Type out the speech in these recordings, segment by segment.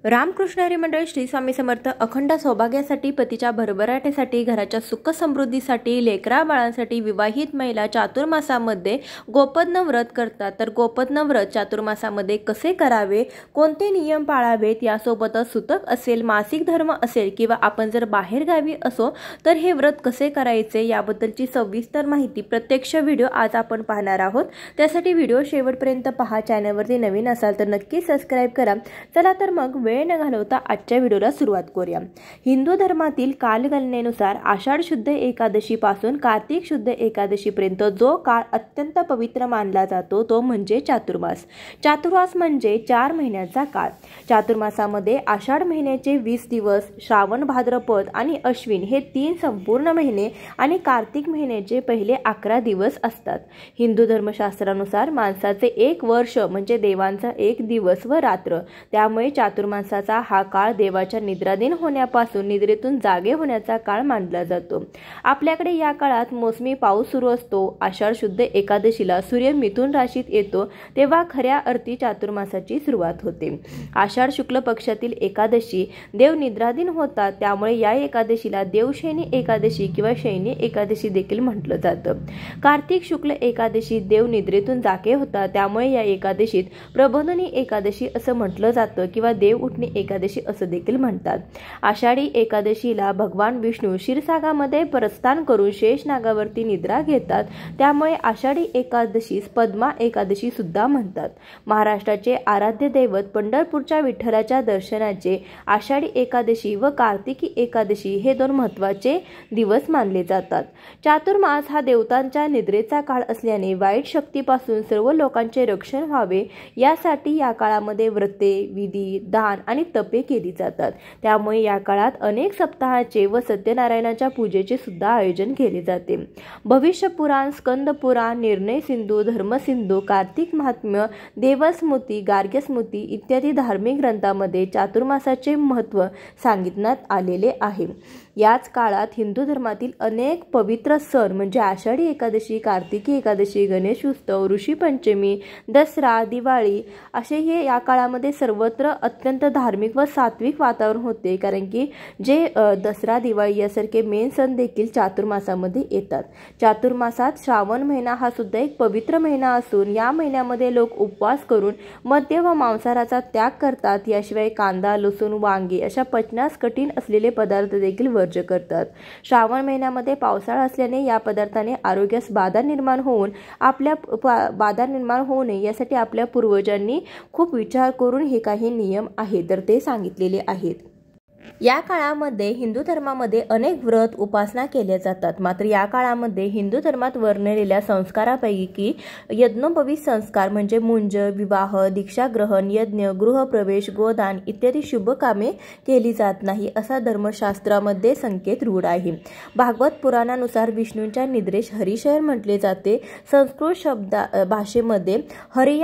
रामकृष्ण हरी मंडळ श्री स्वामी समर्थ अखंड सौभाग्यासाठी, पतीच्या भरभराटीसाठी, घराच्या सुख समृद्धीसाठी, लेकरा बाळांसाठी विवाहित महिला चातुर्मासामध्ये गोपज्ञ व्रत करतात। तर गोपज्ञ व्रत चातुर्मासामध्ये कसे करावे, कोणते नियम पाळावेत, यासोबतच सुतक असेल, मासिक धर्म असेल किंवा आपण जर बाहेर गावी असो तर हे व्रत कसे करायचे याबद्दलची सविस्तर माहिती प्रत्यक्ष व्हिडिओ आज आपण पाहणार आहोत। त्यासाठी व्हिडिओ शेवटपर्यंत पहा। चॅनलवरती नवीन असाल तर नक्की सबस्क्राइब करा। चला तर मग वेळ न घालवता आजच्या व्हिडिओला सुरुवात करूया। हिंदू धर्मातील कालगणनेनुसार आषाढ शुद्ध एकादशी पासून कार्तिक शुद्ध एकादशी पर्यंत जो काळ अत्यंत पवित्र मानला जातो तो म्हणजे चातुर्मास। चातुर्मास म्हणजे 4 महिन्याचा काळ। चातुर्मासामध्ये आषाढ महिन्याचे 20 दिवस, श्रावण, भाद्रपद आणि अश्विन हे 3 संपूर्ण महिने आणि कार्तिक महिन्याचे पहिले 11 दिवस असतात। हिंदू धर्मशास्त्रानुसार माणसाचे 1 वर्ष म्हणजे देवांचा 1 दिवस व रात्र। त्यामुळे चातुर्मासाचा हा काळ देवाच्या निद्राधीन होण्यापासून निद्रेतून जागे होण्याचा काळ मानला जातो। आपल्याकडे या काळात मोसमी पाऊस सुरू असतो। आषाढ शुद्ध एकादशीला सूर्य मिथुन राशीत येतो तेव्हा खऱ्या अर्थी चातुर्मासाची सुरुवात होते। आषाढ शुक्ल पक्षातील एकादशी देव निद्राधीन होतात, त्यामुळे या एकादशीला देवशयनी एकादशी किंवा शयनी एकादशी देखील म्हटलं जातं। कार्तिक शुक्ल एकादशी देव निद्रेतून जागे होतात, त्यामुळे या एकादशीत प्रबोधिनी एकादशी असं म्हटलं जातं किंवा देव उठणी एकादशी असं देखील म्हणतात। आषाढी एकादशीला भगवान विष्णू क्षीरसागरामध्ये प्रस्थान करून शेष नागावरती निद्रा घेतात, त्यामुळे आषाढी एकादशीस पद्मा एकादशी सुद्धा म्हणतात। महाराष्ट्राचे आराध्य दैवत पंढरपूरच्या विठ्ठलाच्या दर्शनाचे आषाढी एकादशी व कार्तिकी एकादशी हे 2 महत्त्वाचे दिवस मानले जातात। चातुर्मास हा देवतांच्या निद्रेचा काळ असल्याने वाईट शक्तीपासून सर्व लोकांचे रक्षण व्हावे यासाठी या काळामध्ये व्रते, विधी, दान आणि तपे केली जातात। त्यामुळे या काळात अनेक सप्ताहाचे व सत्यनारायणाच्या पूजेचे सुद्धा आयोजन केले जाते। भविष्य पुराण, स्कंद पुराण, निर्णय सिंधू, धर्मसिंधू, कार्तिक महात्म्य, देवस्मृती, गार्ग्यस्मृती इत्यादी धार्मिक ग्रंथांमध्ये चातुर्मासाचे महत्त्व सांगितण्यात आलेले आहे। याच काळात हिंदू धर्मातील अनेक पवित्र सण म्हणजे आषाढी एकादशी, कार्तिकी एकादशी, गणेश उत्सव, ऋषी पंचमी, दसरा, दिवाळी असे हे या काळामध्ये सर्वत्र अत्यंत धार्मिक व सात्विक वातावरण होते, कारण की जे दसरा, दिवाळी यासारखे मेन सण देखील चातुर्मासामध्ये येतात। चातुर्मासात श्रावण महिना हा सुद्धा एक पवित्र महिना असून या महिन्यामध्ये लोक उपवास करून मद्य व मांसाहाराचा त्याग करतात। याशिवाय कांदा, लसूण, वांगे अशा पचनास कठीण असलेले पदार्थ देखील वर्ज्य करतात। श्रावण महिन्यामध्ये पावसाळा असल्याने या पदार्थाने आरोग्यास बाधा निर्माण होऊ नये यासाठी आपल्या पूर्वजांनी खूप विचार करून हे काही नियम आहेत तर ते सांगितलेले आहेत। या काळामध्ये हिंदू धर्मामध्ये अनेक व्रत उपासना केल्या जातात। मात्र या काळामध्ये हिंदू धर्मात वर्णलेल्या संस्कारापैकी यज्ञोपवीत संस्कार म्हणजे मुंज, विवाह, दीक्षाग्रहण, यज्ञ, गृहप्रवेश, गोदान इत्यादी शुभ कामे केली जात नाही असा धर्मशास्त्रामध्ये संकेत रूढ आहे। भागवत पुराणानुसार विष्णूंच्या निद्रेस हरिशयन म्हटले जाते। संस्कृत भाषेमध्ये हरी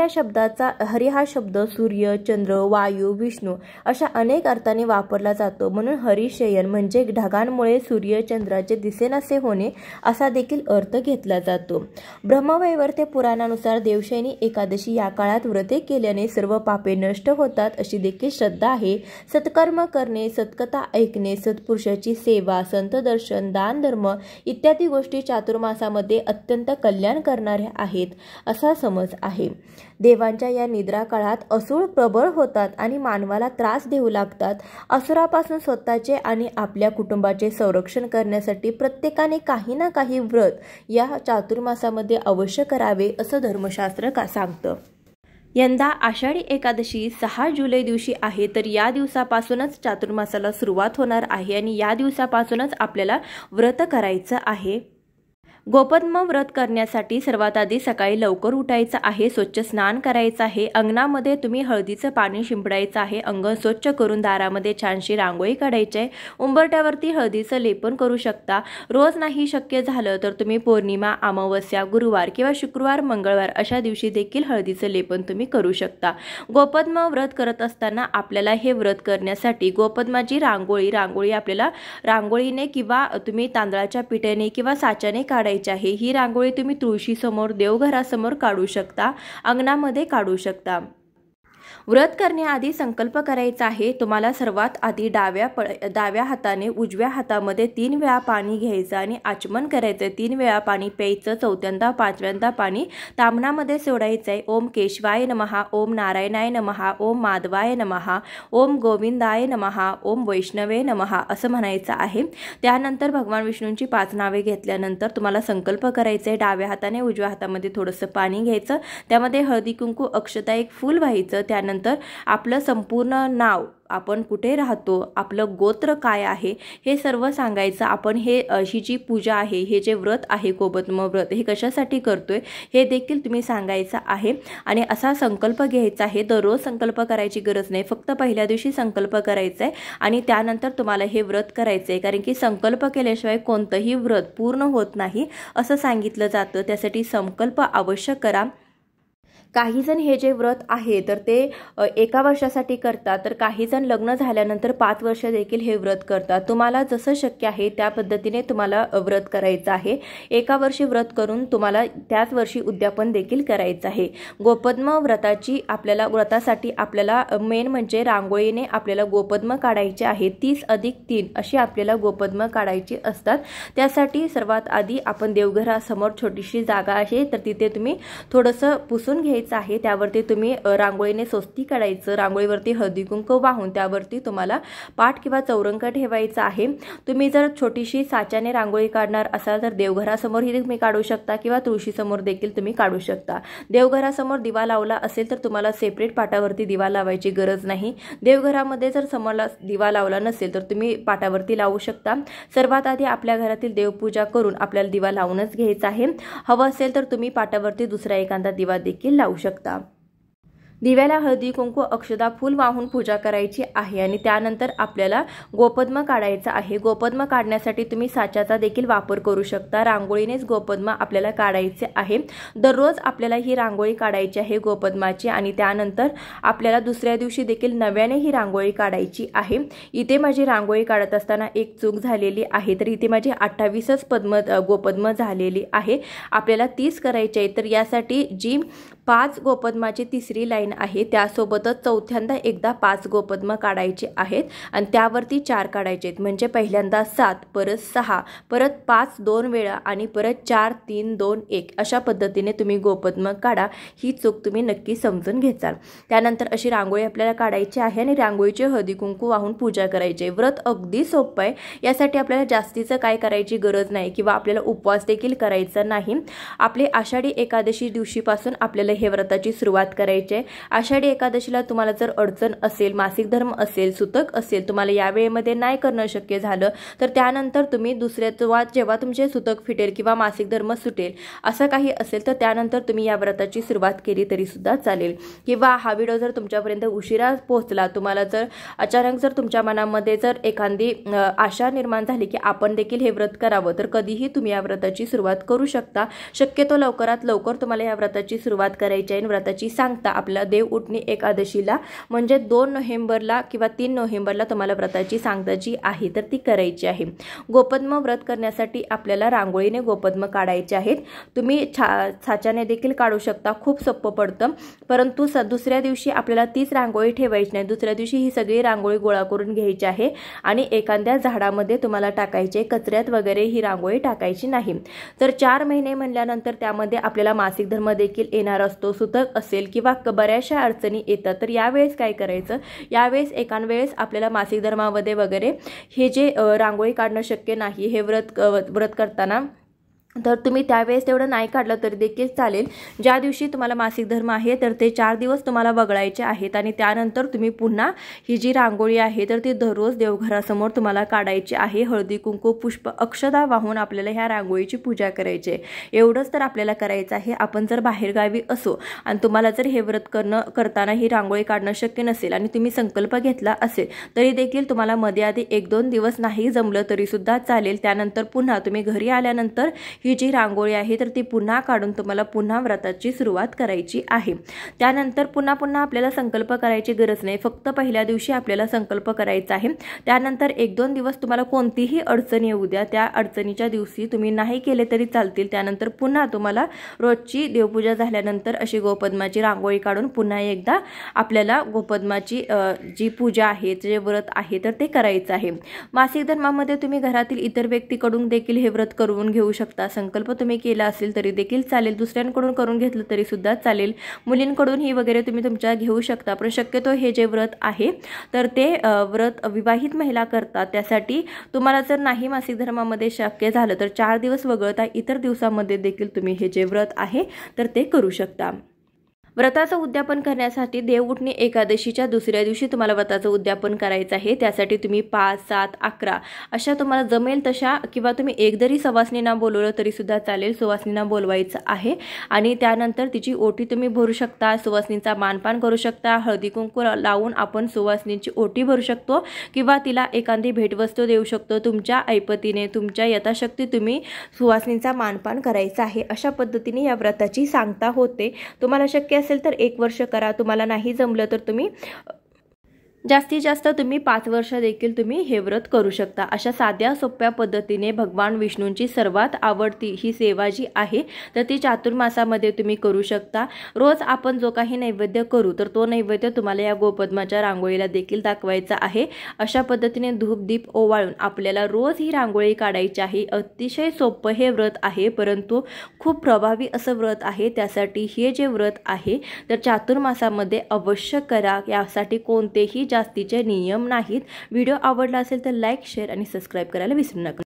हा शब्द सूर्य, चंद्र, वायू, विष्णू अशा अनेक अर्थाने वापरला जातो। म्हणून हरिशयन म्हणजे ढगांमुळे सूर्य चंद्राचे दिसेनासे होणे असा देखील अर्थ घेतला जातो। ब्रह्मवैवर्त पुराणानुसार देवशयनी एकादशी या काळात व्रते केल्याने सर्व पापे नष्ट होतात अशी देखील श्रद्धा आहे। सत्कर्म करणे, सत्कथा ऐकणे, सत्पुरुषाची सेवा, संत दर्शन, दान धर्म इत्यादी गोष्टी चातुर्मासामध्ये अत्यंत कल्याण करणाऱ्या आहेत असा समज आहे। देवांच्या या निद्रा काळात असुर प्रबळ होतात आणि मानवाला त्रास देऊ लागतात। असुरापासून स्वतःचे आणि आपल्या कुटुंबाचे संरक्षण करण्यासाठी प्रत्येकाने काही ना काही व्रत या चातुर्मासामध्ये अवश्य करावे असं धर्मशास्त्र सांगतं। यंदा आषाढी एकादशी 6 जुलै दिवशी आहे, तर या दिवसापासूनच चातुर्मासाला सुरुवात होणार आहे आणि या दिवसापासूनच आपल्याला व्रत करायचं आहे। गोपज्ञ व्रत करण्यासाठी सर्वात आधी सकाळी लवकर उठायचं आहे, स्वच्छ स्नान करायचं आहे, अंगणामध्ये तुम्ही हळदीचं पाणी शिंपडायचं आहे, अंगण स्वच्छ करून दारामध्ये छानशी रांगोळी काढायची आहे, उंबरठ्यावरती हळदीचं लेपन करू शकता। रोज नाही शक्य झालं तर तुम्ही पौर्णिमा, अमावस्या, गुरुवार किंवा शुक्रवार, मंगळवार अशा दिवशी देखील हळदीचं लेपन तुम्ही करू शकता। गोपज्ञ व्रत करत असताना आपल्याला हे व्रत करण्यासाठी गोपज्ञाची रांगोळी आपल्याला रांगोळीने किंवा तुम्ही तांदळाच्या पिठ्याने किंवा साच्याने काढायची आहे। ही रांगोळी तुम्ही तुळशी समोर, देवघरासमोर काढू शकता, अंगणामध्ये काढू शकता। व्रत करण्याआधी संकल्प करायचा आहे। तुम्हाला सर्वात आधी डाव्या हाताने उजव्या हातामध्ये 3 वेळा पाणी घ्यायचं आणि आचमन करायचं। 3 वेळा पाणी प्यायचं, चौथ्यांदा पाचव्यांदा पाणी ताम्हणामध्ये सोडायचं आहे। ओम केशवाय नमः, ओम नारायणाय नमः, ओम माधवाय नमः, ओम गोविंदाय नमः, ओम वैष्णवे नमः असं म्हणायचं आहे। त्यानंतर भगवान विष्णूंची 5 नावे घेतल्यानंतर तुम्हाला संकल्प करायचा आहे। डाव्या हाताने उजव्या हातामध्ये थोडंसं पाणी घ्यायचं, त्यामध्ये हळदी कुंकू अक्षता एक फूल व्हायचं। त्यानंतर आपलं संपूर्ण नाव, आपण कुठे राहतो, आपलं गोत्र काय आहे हे सर्व सांगायचं। आपण ही जी पूजा आहे, हे जे व्रत आहे गोपद्म व्रत, हे कशासाठी करतोय हे देखील तुम्ही सांगायचं आहे। आणि असा संकल्प घ्यायचा आहे। दररोज संकल्प करायची गरज नाही, फक्त पहिल्या दिवशी संकल्प करायचा आहे आणि त्यानंतर तुम्हाला हे व्रत करायचं आहे। कारण की संकल्प केल्याशिवाय कोणतंही व्रत पूर्ण होत नाही असं सांगितलं जातं, त्यासाठी संकल्प अवश्य करा। काही जण हे जे व्रत आहे तर ते 1 वर्षासाठी करतात, तर काही जण लग्न झाल्यानंतर 5 वर्ष देखील हे व्रत करतात। तुम्हाला जसं शक्य आहे त्या पद्धतीने तुम्हाला व्रत करायचं आहे। 1 वर्षी व्रत करून तुम्हाला त्याच वर्षी उद्यापन देखील करायचं आहे। गोपद्म व्रतासाठी आपल्याला मेन म्हणजे रांगोळीने आपल्याला गोपद्म काढायचे आहे। 30 + 3 अशी आपल्याला गोपद्म काढायची असतात। त्यासाठी सर्वात आधी आपण देवघरासमोर छोटीशी जागा आहे तर तिथे तुम्ही थोडंसं पुसून घ्यायचं आहे। त्यावरती तुम्ही रांगोळीने स्वस्ती काढायचं। रांगोळीवरती हळदी कुंकू वाहून त्यावरती तुम्हाला पाट किंवा चौरंग ठेवायचा आहे। तुम्ही जर छोटीशी साच्याने रांगोळी काढणार असाल तर देवघरासमोरही तुम्ही काढू शकता किंवा तुळशीसमोर देखील तुम्ही काढू शकता। देवघरासमोर दिवा लावला असेल तर तुम्हाला सेपरेट पाटावरती दिवा लावायची गरज नाही। देवघरामध्ये जर समोरला दिवा लावला नसेल तर तुम्ही पाटावरती लावू शकता। सर्वात आधी आपल्या घरातील देवपूजा करून आपल्याला दिवा लावूनच घ्यायचा आहे। हवं असेल तर तुम्ही पाटावरती दुसरा एखादा दिवा देखील लावू शकता। दिव्याला हळदी कुंकू अक्षता फूल वाहून पूजा करायची आहे आणि त्यानंतर आपल्याला गोपद्म काढायचं आहे। गोपद्म काढण्यासाठी तुम्ही साच्याचा देखील वापर करू शकता। रांगोळीनेच गोपद्म आपल्याला काढायचे आहे। दररोज आपल्याला ही रांगोळी काढायची आहे गोपद्माची आणि त्यानंतर आपल्याला दुसऱ्या दिवशी देखील नव्याने ही रांगोळी काढायची आहे। इथे माझी रांगोळी काढत असताना एक चूक झालेली आहे, तर इथे माझी 28च गोपद्म झालेली आहे। आपल्याला 30 करायचे आहे, तर यासाठी जी 5 गोपद्माची तिसरी लाईन आहे त्यासोबतच चौथ्यांदा एकदा 5 गोपद्म काढायचे आहेत आणि त्यावरती 4 काढायचे आहेत। म्हणजे पहिल्यांदा 7, परत 6, परत 5 2 वेळा आणि परत 4 3 2 1 अशा पद्धतीने तुम्ही गोपद्म काढा। ही चूक तुम्ही नक्की समजून घ्याल। त्यानंतर अशी रांगोळी आपल्याला काढायची आहे आणि रांगोळीचे हळदी कुंकू वाहून पूजा करायची आहे। व्रत अगदी सोपं आहे, यासाठी आपल्याला जास्तीचं काय करायची गरज नाही किंवा आपल्याला उपवास देखील करायचा नाही। आपले आषाढी एकादशी दिवशीपासून आपल्याला हे व्रताची सुरुवात करायची आहे। आषाढी एकादशीला तुम्हाला जर अडचण असेल, मासिक धर्म असेल, सुतक असेल, तुम्हाला या वेळेमध्ये नाही करणं शक्य झालं तर त्यानंतर तुम्ही जेव्हा तुमचे सुतक फिटेल किंवा मासिक धर्म सुटेल असं काही असेल तर त्यानंतर तुम्ही या व्रताची सुरुवात केली तरी सुद्धा चालेल। किंवा हा व्हिडिओ जर तुमच्यापर्यंत उशिरा पोहोचला, तुम्हाला जर अचानक जर तुमच्या मनामध्ये जर एखादी आशा निर्माण झाली की आपण देखील हे व्रत करावं, तर कधीही तुम्ही या व्रताची सुरुवात करू शकता। शक्यतो लवकरात लवकर तुम्हाला या व्रताची सुरुवात करायची आहे। व्रताची सांगता आपला देव उठणी एकादशीला म्हणजे 2 नोव्हेंबरला किंवा 3 नोव्हेंबरला तुम्हाला व्रताची सांगता जी आहे तर ती करायची आहे। गोपद्म व्रत करण्यासाठी आपल्याला रांगोळीने गोपद्म काढायचे आहेत। तुम्ही साच्याने देखील काढू शकता, खूप सोपं पडतं। परंतु दुसऱ्या दिवशी आपल्याला तीच रांगोळी ठेवायची नाही। दुसऱ्या दिवशी ही सगळी रांगोळी गोळा करून घ्यायची आहे आणि एखाद्या झाडामध्ये तुम्हाला टाकायचे, कचऱ्यात वगैरे ही रांगोळी टाकायची नाही। तर 4 महिने म्हणल्यानंतर त्यामध्ये आपल्याला मासिक धर्म देखील येणार असतो, सुतक असेल किंवा बऱ्याचशा अडचणी येतात। तर यावेळेस काय करायचं, यावेळेस एकान वेळेस आपल्याला मासिक धर्मामध्ये वगैरे हे जे रांगोळी काढणं शक्य नाही हे व्रत करताना, तर तुम्ही त्यावेळेस तेवढं नाही काढलं तरी देखील चालेल। ज्या दिवशी तुम्हाला मासिक धर्म आहे तर ते 4 दिवस तुम्हाला वगळायचे आहेत आणि त्यानंतर तुम्ही पुन्हा ही जी रांगोळी आहे तर ती दररोज देवघरासमोर तुम्हाला काढायची आहे। हळदी कुंकू पुष्प अक्षता वाहून आपल्याला ह्या रांगोळीची पूजा करायची आहे। एवढंच तर आपल्याला करायचं आहे। आपण जर बाहेरगावी असो आणि तुम्हाला जर हे व्रत करताना ही रांगोळी काढणं शक्य नसेल आणि तुम्ही संकल्प घेतला असेल तरी देखील तुम्हाला मध्ये आधी 1-2 दिवस नाही जमलं तरी सुद्धा चालेल। त्यानंतर पुन्हा तुम्ही घरी आल्यानंतर ही जी रांगोळी आहे तर ती पुन्हा काढून तुम्हाला पुन्हा व्रताची सुरुवात करायची आहे। त्यानंतर पुन्हा आपल्याला संकल्प करायची गरज नाही, फक्त पहिल्या दिवशी आपल्याला संकल्प करायचा आहे। त्यानंतर 1-2 दिवस तुम्हाला कोणतीही अडचण येऊ द्या, त्या अडचणीच्या दिवशी तुम्ही नाही केले तरी चालतील। त्यानंतर पुन्हा तुम्हाला रोजची देवपूजा झाल्यानंतर अशी गोपद्माची रांगोळी काढून पुन्हा एकदा आपल्याला गोपद्माची जी पूजा आहे, जे व्रत आहे तर ते करायचं आहे। मासिक धर्मामध्ये तुम्ही घरातील इतर व्यक्तीकडून देखील हे व्रत करून घेऊ शकता। संकल्प तुम्ही केला असेल तरी देखील चालेल, दुसऱ्यांकडून करून घेतलं तरी सुद्धा चालेल, मुलींकडून ही वगैरे तुम्ही तुमच्या घेऊ शकता। पण शक्यतो हे जे व्रत आहे तर ते व्रत विवाहित महिला करतात। त्यासाठी तुम्हाला जर नाही मासिक धर्मामध्ये शक्य झालं तर 4 दिवस वगळता इतर दिवसामध्ये देखील तुम्ही हे जे व्रत आहे तर ते करू शकता। व्रताचं उद्यापन करण्यासाठी देवउठणी एकादशीच्या दुसऱ्या दिवशी तुम्हाला व्रताचं उद्यापन करायचं आहे। त्यासाठी तुम्ही 5, 7, 11 अशा तुम्हाला जमेल तशा किंवा तुम्ही एक जरी सवासनींना बोलवलं तरी सुद्धा चालेल, सुवासनींना बोलवायचं आहे आणि त्यानंतर तिची ओटी तुम्ही भरू शकता, सुवासनींचा मानपान करू शकता, हळदी कुंकू लावून आपण सुवासनींची ओटी भरू शकतो किंवा तिला एखादी भेटवस्तू देऊ शकतो। तुमच्या ऐपतीने तुमच्या यथाशक्ती तुम्ही सुवासनींचा मानपान करायचा आहे। अशा पद्धतीने या व्रताची सांगता होते। तुम्हाला शक्य असेल तर 1 वर्ष करा, तुम्हाला नाही जमलं तर तुम्ही जास्तीत जास्त तुम्ही 5 वर्ष देखील तुम्ही हे व्रत करू शकता। अशा साध्या सोप्या पद्धतीने भगवान विष्णूंची सर्वात आवडती ही सेवा जी आहे तर ती चातुर्मासामध्ये तुम्ही करू शकता। रोज आपण जो काही नैवेद्य करू तर तो नैवेद्य तुम्हाला या गोपद्माच्या रांगोळीला देखील दाखवायचा आहे। अशा पद्धतीने धूप दीप ओवाळून आपल्याला रोज ही रांगोळी काढायची आहे। अतिशय सोपं हे व्रत आहे, परंतु खूप प्रभावी असं व्रत आहे। त्यासाठी हे जे व्रत आहे तर चातुर्मासामध्ये अवश्य करा, यासाठी कोणतेही जास्तीचे नियम नाहीत। व्हिडिओ आवडला असेल तर लाईक, शेअर आणि सबस्क्राइब करायला विसरू नका।